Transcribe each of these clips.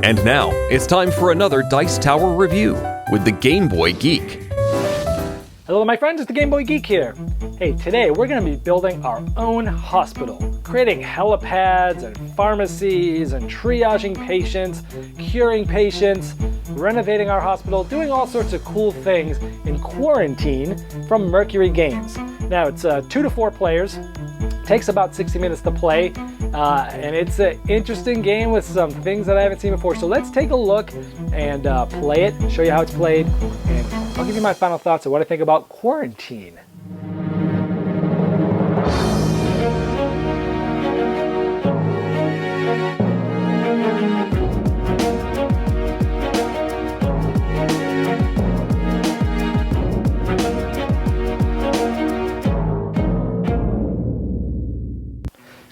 And now, it's time for another Dice Tower review with the Game Boy Geek. Hello my friends, it's the Game Boy Geek here. Hey, today we're going to be building our own hospital, creating helipads and pharmacies and triaging patients, curing patients, renovating our hospital, doing all sorts of cool things in quarantine from Mercury Games. Now it's 2 to 4 players, takes about 60 minutes to play, and it's an interesting game with some things that I haven't seen before. So let's take a look and play it, show you how it's played, and I'll give you my final thoughts on what I think about quarantine.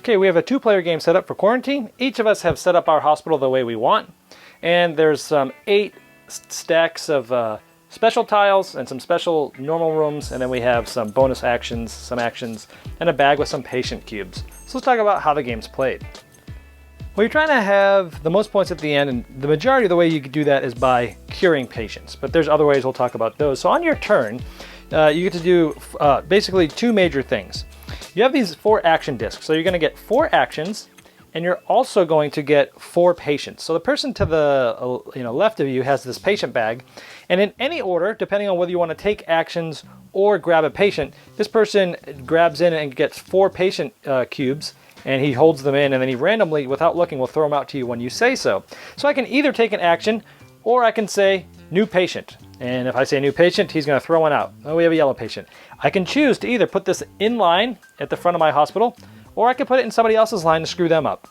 Okay, we have a 2-player game set up for quarantine. Each of us have set up our hospital the way we want. And there's some 8 stacks of special tiles and some special normal rooms. And then we have some bonus actions, some actions, and a bag with some patient cubes. So let's talk about how the game's played. Well, you're trying to have the most points at the end, and the majority of the way you can do that is by curing patients. But there's other ways, we'll talk about those. So on your turn, you get to do basically 2 major things. You have these 4 action discs, so you're going to get 4 actions, and you're also going to get 4 patients. So the person to the left of you has this patient bag, and in any order, depending on whether you want to take actions or grab a patient, this person grabs in and gets 4 patient cubes, and he holds them in, and then he randomly, without looking, will throw them out to you when you say so. So I can either take an action, or I can say new patient. And if I say new patient, he's going to throw one out. Oh, we have a yellow patient. I can choose to either put this in line at the front of my hospital, or I can put it in somebody else's line to screw them up.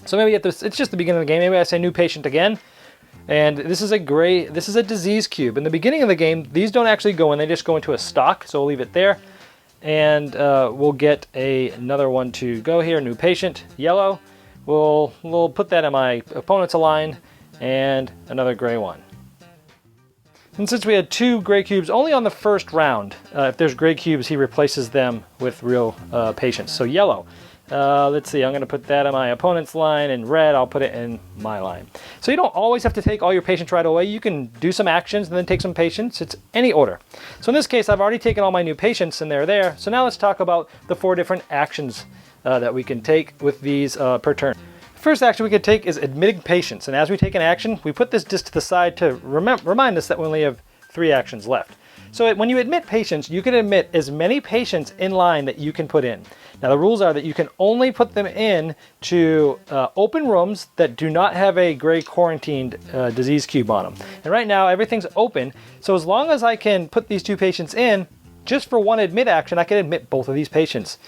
So maybe it's just the beginning of the game. Maybe I say new patient again. And this is a disease cube. In the beginning of the game, these don't actually go in. They just go into a stock. So we'll leave it there. And we'll get another one to go here. New patient, yellow. We'll put that in my opponent's line, and another gray one. And since we had 2 gray cubes only on the first round, if there's gray cubes, he replaces them with real patients. So yellow. Let's see, I'm going to put that in my opponent's line, and red, I'll put it in my line. So you don't always have to take all your patients right away. You can do some actions and then take some patients. It's any order. So in this case, I've already taken all my new patients, and they're there. So now let's talk about the 4 different actions that we can take with these per turn. First action we could take is admitting patients, and as we take an action, we put this disc to the side to remind us that we only have 3 actions left. So when you admit patients, you can admit as many patients in line that you can put in. Now the rules are that you can only put them in to open rooms that do not have a gray quarantined disease cube on them. And right now everything's open, so as long as I can put these 2 patients in, just for one admit action, I can admit both of these patients.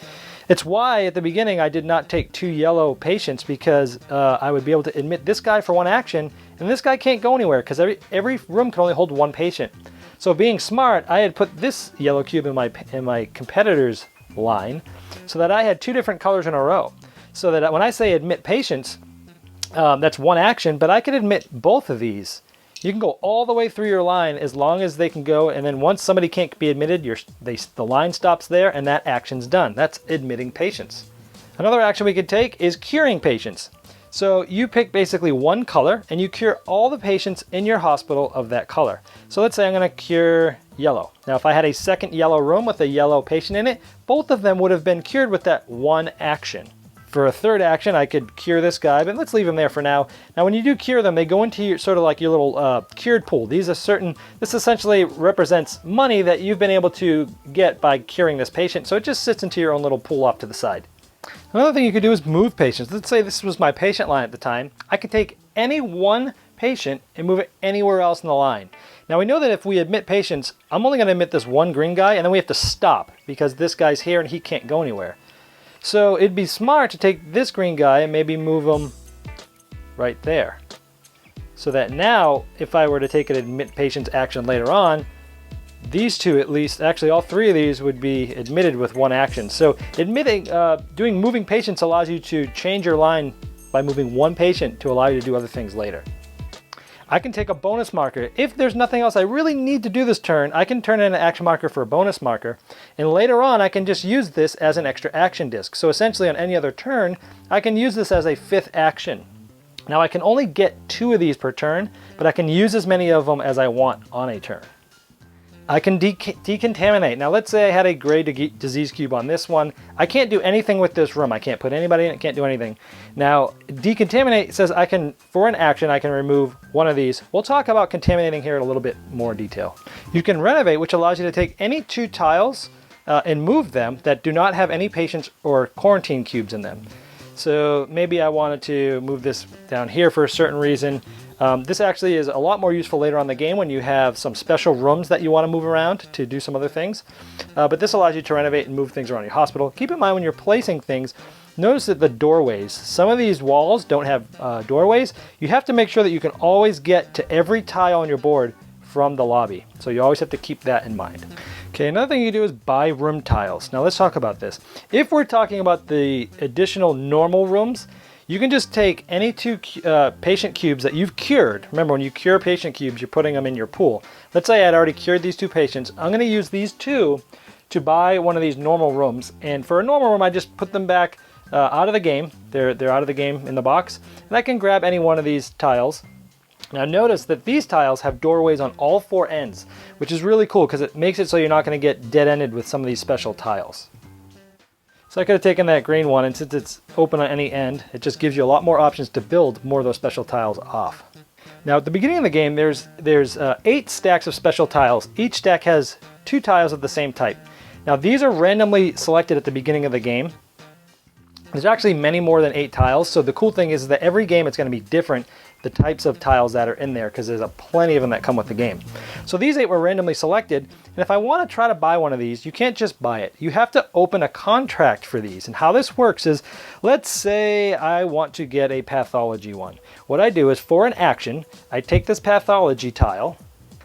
It's why at the beginning I did not take 2 yellow patients, because I would be able to admit this guy for one action, and this guy can't go anywhere because every room can only hold 1 patient. So being smart, I had put this yellow cube in my competitor's line so that I had 2 different colors in a row. So that when I say admit patients, that's one action, but I can admit both of these. You can go all the way through your line as long as they can go, and then once somebody can't be admitted, the line stops there and that action's done. That's admitting patients. Another action we could take is curing patients. So you pick basically one color and you cure all the patients in your hospital of that color. So let's say I'm going to cure yellow. Now if I had a second yellow room with a yellow patient in it, both of them would have been cured with that one action. For a third action, I could cure this guy, but let's leave him there for now. Now, when you do cure them, they go into your sort of like your little cured pool. This essentially represents money that you've been able to get by curing this patient, so it just sits into your own little pool off to the side. Another thing you could do is move patients. Let's say this was my patient line at the time. I could take any one patient and move it anywhere else in the line. Now, we know that if we admit patients, I'm only going to admit this one green guy, and then we have to stop because this guy's here and he can't go anywhere. So it'd be smart to take this green guy and maybe move him right there. So that now, if I were to take an admit patients action later on, these 2 at least, actually all 3 of these would be admitted with one action. So doing moving patients allows you to change your line by moving one patient to allow you to do other things later. I can take a bonus marker. If there's nothing else I really need to do this turn, I can turn in an action marker for a bonus marker. And later on, I can just use this as an extra action disc. So essentially on any other turn, I can use this as a 5th action. Now I can only get 2 of these per turn, but I can use as many of them as I want on a turn. I can decontaminate. Now let's say I had a gray disease cube on this one. I can't do anything with this room. I can't put anybody in it, can't do anything. Now decontaminate says I can, for an action, I can remove one of these. We'll talk about contaminating here in a little bit more detail. You can renovate, which allows you to take any 2 tiles and move them that do not have any patients or quarantine cubes in them. So maybe I wanted to move this down here for a certain reason. This actually is a lot more useful later on in the game when you have some special rooms that you want to move around to do some other things. But this allows you to renovate and move things around your hospital. Keep in mind when you're placing things, notice that the doorways, some of these walls don't have doorways. You have to make sure that you can always get to every tile on your board from the lobby. So you always have to keep that in mind. Okay, another thing you do is buy room tiles. Now let's talk about this. If we're talking about the additional normal rooms, you can just take any 2 patient cubes that you've cured. Remember, when you cure patient cubes, you're putting them in your pool. Let's say I had already cured these 2 patients. I'm going to use these 2 to buy one of these normal rooms. And for a normal room, I just put them back out of the game. They're out of the game in the box. And I can grab any one of these tiles. Now notice that these tiles have doorways on all 4 ends, which is really cool because it makes it so you're not going to get dead-ended with some of these special tiles. So I could have taken that green one, and since it's open on any end, it just gives you a lot more options to build more of those special tiles off. Now at the beginning of the game, there's 8 stacks of special tiles. Each stack has 2 tiles of the same type. Now these are randomly selected at the beginning of the game. There's actually many more than 8 tiles, so the cool thing is that every game it's going to be different, the types of tiles that are in there, because there's plenty of them that come with the game. So these 8 were randomly selected, and if I want to try to buy one of these, you can't just buy it. You have to open a contract for these, and how this works is, let's say I want to get a pathology one. What I do is, for an action, I take this pathology tile,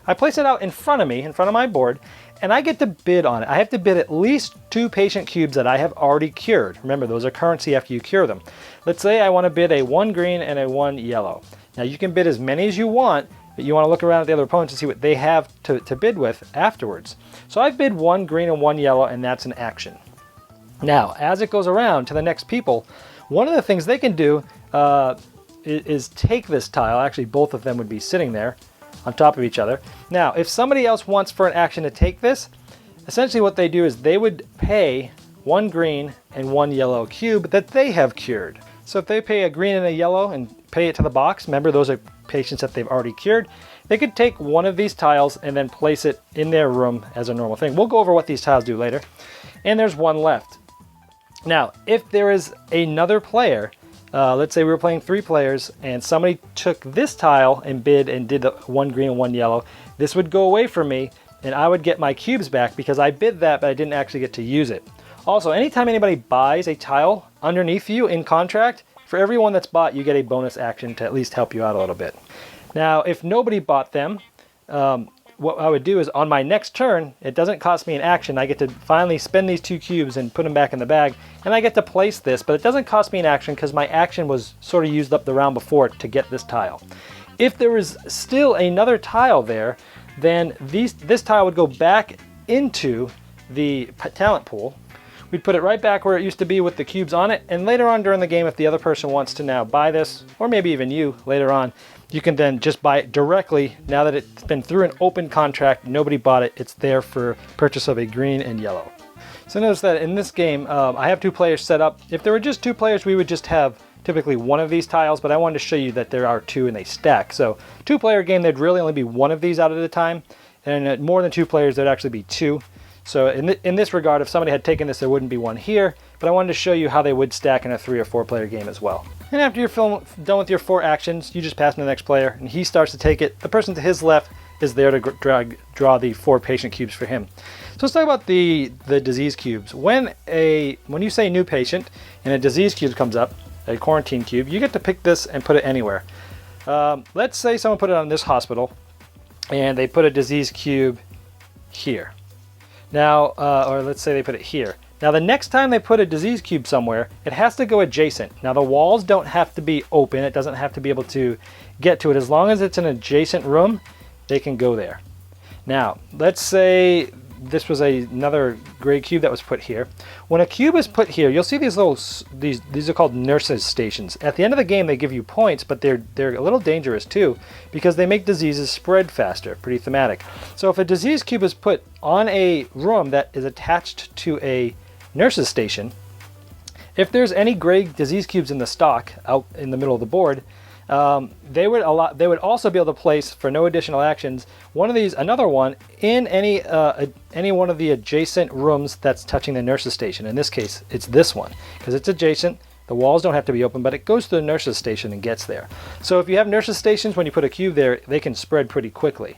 I place it out in front of me, in front of my board, and I get to bid on it. I have to bid at least 2 patient cubes that I have already cured. Remember, those are currency after you cure them. Let's say I want to bid a 1 green and a 1 yellow. Now you can bid as many as you want, but you want to look around at the other opponents and see what they have to bid with afterwards. So I've bid 1 green and 1 yellow, and that's an action. Now, as it goes around to the next people, one of the things they can do is take this tile. Actually, both of them would be sitting there on top of each other. Now, if somebody else wants for an action to take this, essentially what they do is they would pay 1 green and 1 yellow cube that they have cured. So if they pay a green and a yellow and pay it to the box, remember those are patients that they've already cured, they could take one of these tiles and then place it in their room as a normal thing. We'll go over what these tiles do later. And there's 1 left. Now, if there is another player, let's say we were playing 3 players and somebody took this tile and bid and did the 1 green and 1 yellow, this would go away from me and I would get my cubes back because I bid that, but I didn't actually get to use it. Also, anytime anybody buys a tile underneath you in contract, for every one that's bought, you get a bonus action to at least help you out a little bit. Now, if nobody bought them, what I would do is on my next turn, it doesn't cost me an action. I get to finally spend these 2 cubes and put them back in the bag, and I get to place this, but it doesn't cost me an action because my action was sort of used up the round before to get this tile. If there was still another tile there, then this tile would go back into the talent pool. We'd put it right back where it used to be with the cubes on it, and later on during the game, if the other person wants to now buy this, or maybe even you later on, you can then just buy it directly. Now that it's been through an open contract, nobody bought it, it's there for purchase of a green and yellow. So notice that in this game, I have 2 players set up. If there were just 2 players, we would just have typically 1 of these tiles, but I wanted to show you that there are 2 and they stack. So 2-player game, there'd really only be 1 of these out at a time, and at more than 2 players, there'd actually be 2. So in this regard, if somebody had taken this, there wouldn't be 1 here, but I wanted to show you how they would stack in a 3 or 4-player game as well. And after you're done with your 4 actions, you just pass to the next player, and he starts to take it. The person to his left is there to draw the 4 patient cubes for him. So let's talk about the disease cubes. When you say new patient and a disease cube comes up, a quarantine cube, you get to pick this and put it anywhere. Let's say someone put it on this hospital, and they put a disease cube here. Now, or let's say they put it here. Now the next time they put a disease cube somewhere, it has to go adjacent. Now the walls don't have to be open, it doesn't have to be able to get to it. As long as it's an adjacent room, they can go there. Now, let's say this was another gray cube that was put here. When a cube is put here, you'll see these little, these are called nurses stations. At the end of the game, they give you points, but they're a little dangerous too, because they make diseases spread faster. Pretty thematic. So if a disease cube is put on a room that is attached to a nurses station, if there's any gray disease cubes in the stock out in the middle of the board, they would also be able to place, for no additional actions, another one in any one of the adjacent rooms that's touching the nurses station. In this case, it's this one because it's adjacent. The walls don't have to be open, but it goes to the nurses station and gets there. So if you have nurses stations, when you put a cube there, they can spread pretty quickly.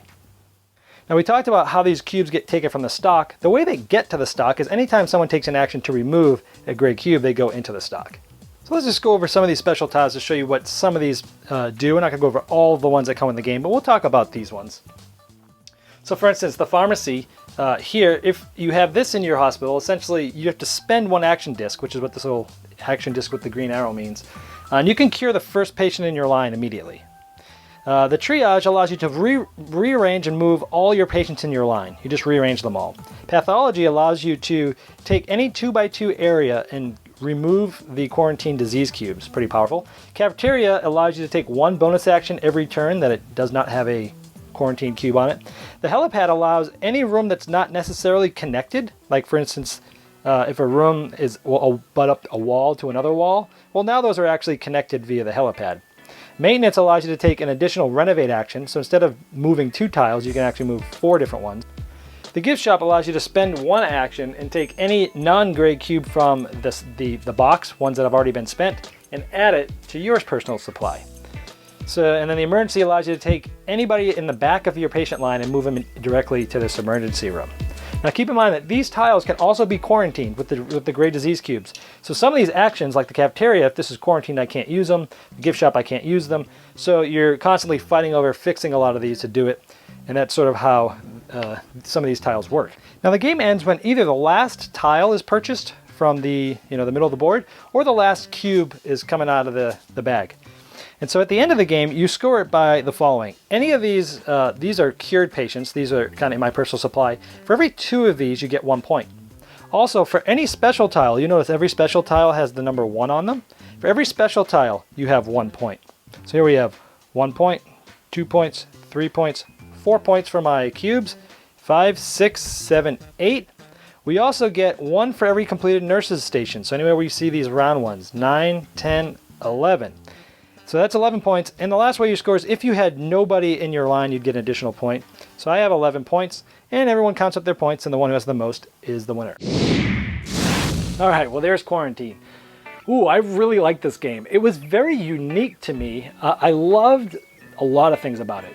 Now we talked about how these cubes get taken from the stock. The way they get to the stock is anytime someone takes an action to remove a gray cube, they go into the stock. So let's just go over some of these special tiles to show you what some of these do. We're not going to go over all of the ones that come in the game, but we'll talk about these ones. So for instance, the pharmacy here, if you have this in your hospital, essentially you have to spend one action disc, which is what this little action disc with the green arrow means. And you can cure the first patient in your line immediately. The triage allows you to rearrange and move all your patients in your line. You just rearrange them all. Pathology allows you to take any 2x2 area and remove the quarantine disease cubes. Pretty powerful. Cafeteria allows you to take one bonus action every turn that it does not have a quarantine cube on it. The helipad allows any room that's not necessarily connected, like for instance, if a room will butt up a wall to another wall, well now those are actually connected via the helipad. Maintenance allows you to take an additional renovate action, so instead of moving 2 tiles, you can actually move 4 different ones. The gift shop allows you to spend one action and take any non-gray cube from the box, ones that have already been spent, and add it to your personal supply. And then the emergency allows you to take anybody in the back of your patient line and move them directly to this emergency room. Now keep in mind that these tiles can also be quarantined with the gray disease cubes. So some of these actions, like the cafeteria, if this is quarantined, I can't use them. The gift shop, I can't use them. So you're constantly fighting over fixing a lot of these to do it. And that's sort of how some of these tiles work. Now the game ends when either the last tile is purchased from the middle of the board, or the last cube is coming out of the bag. And so at the end of the game, you score it by the following. Any of these are cured patients. These are kind of in my personal supply. For every 2 of these, you get 1 point. Also, for any special tile, you notice every special tile has the number 1 on them. For every special tile, you have 1 point. So here we have 1 point, 2 points, 3 points, 4 points for my cubes, 5, 6, 7, 8. We also get 1 for every completed nurses station. So anywhere where you see these round ones, 9, 10, 11. So that's 11 points. And the last way you score is if you had nobody in your line, you'd get an additional point. So I have 11 points, and everyone counts up their points, and the one who has the most is the winner. All right, well, there's Quarantine. Ooh, I really like this game. It was very unique to me. I loved a lot of things about it.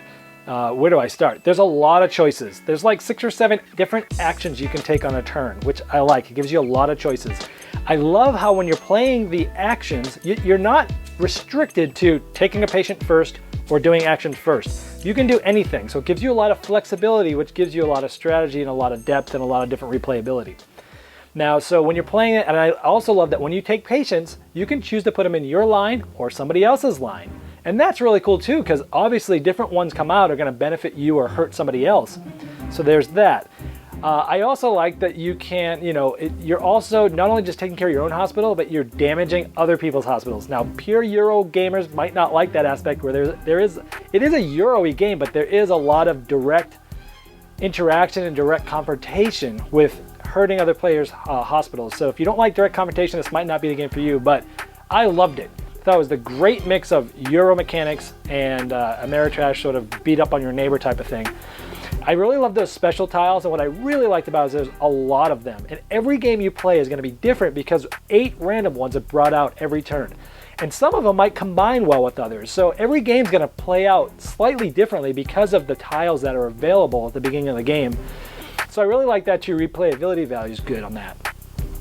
Where do I start? There's a lot of choices. There's like 6 or 7 different actions you can take on a turn, which I like. It gives you a lot of choices. I love how when you're playing the actions, you're not restricted to taking a patient first or doing actions first. You can do anything, so it gives you a lot of flexibility, which gives you a lot of strategy and a lot of depth and a lot of different replayability. Now, so when you're playing it, and I also love that when you take patients, you can choose to put them in your line or somebody else's line. And that's really cool too, because obviously different ones come out are going to benefit you or hurt somebody else. So there's that. I also like that you can, you're also not only just taking care of your own hospital, but you're damaging other people's hospitals. Now, pure Euro gamers might not like that aspect where it is a Euro-y game, but there is a lot of direct interaction and direct confrontation with hurting other players' hospitals. So if you don't like direct confrontation, this might not be the game for you, but I loved it. I thought it was the great mix of Euro mechanics and Ameritrash sort of beat up on your neighbor type of thing. I really love those special tiles, and what I really liked about it is there's a lot of them. And every game you play is going to be different because 8 random ones are brought out every turn. And some of them might combine well with others. So every game's going to play out slightly differently because of the tiles that are available at the beginning of the game. So I really like that your replayability value is good on that.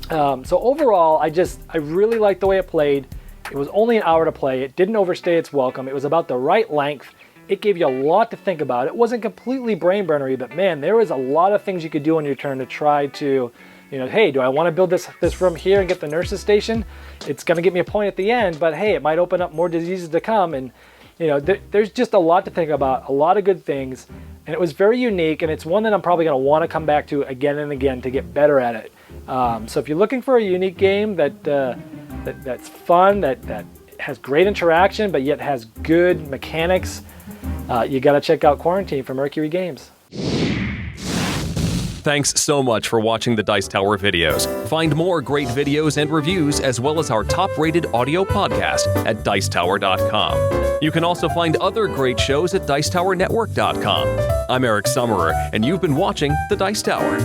So overall, I really liked the way it played. It was only an hour to play. It didn't overstay its welcome. It was about the right length. It gave you a lot to think about. It wasn't completely brain burnery, but man, there was a lot of things you could do on your turn to try to, hey, do I want to build this room here and get the nurses station? It's going to get me a point at the end, but hey, it might open up more diseases to come. And there's just a lot to think about, a lot of good things. And it was very unique, and it's one that I'm probably going to want to come back to again and again to get better at it. So if you're looking for a unique game that's fun, that has great interaction, but yet has good mechanics, you got to check out Quarantine from Mercury Games. Thanks so much for watching the Dice Tower videos. Find more great videos and reviews, as well as our top-rated audio podcast at Dicetower.com. You can also find other great shows at Dicetowernetwork.com. I'm Eric Summerer, and you've been watching The Dice Tower.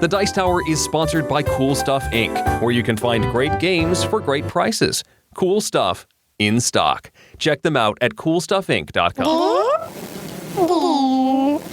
The Dice Tower is sponsored by Cool Stuff Inc., where you can find great games for great prices. Cool stuff in stock. Check them out at CoolStuffInc.com.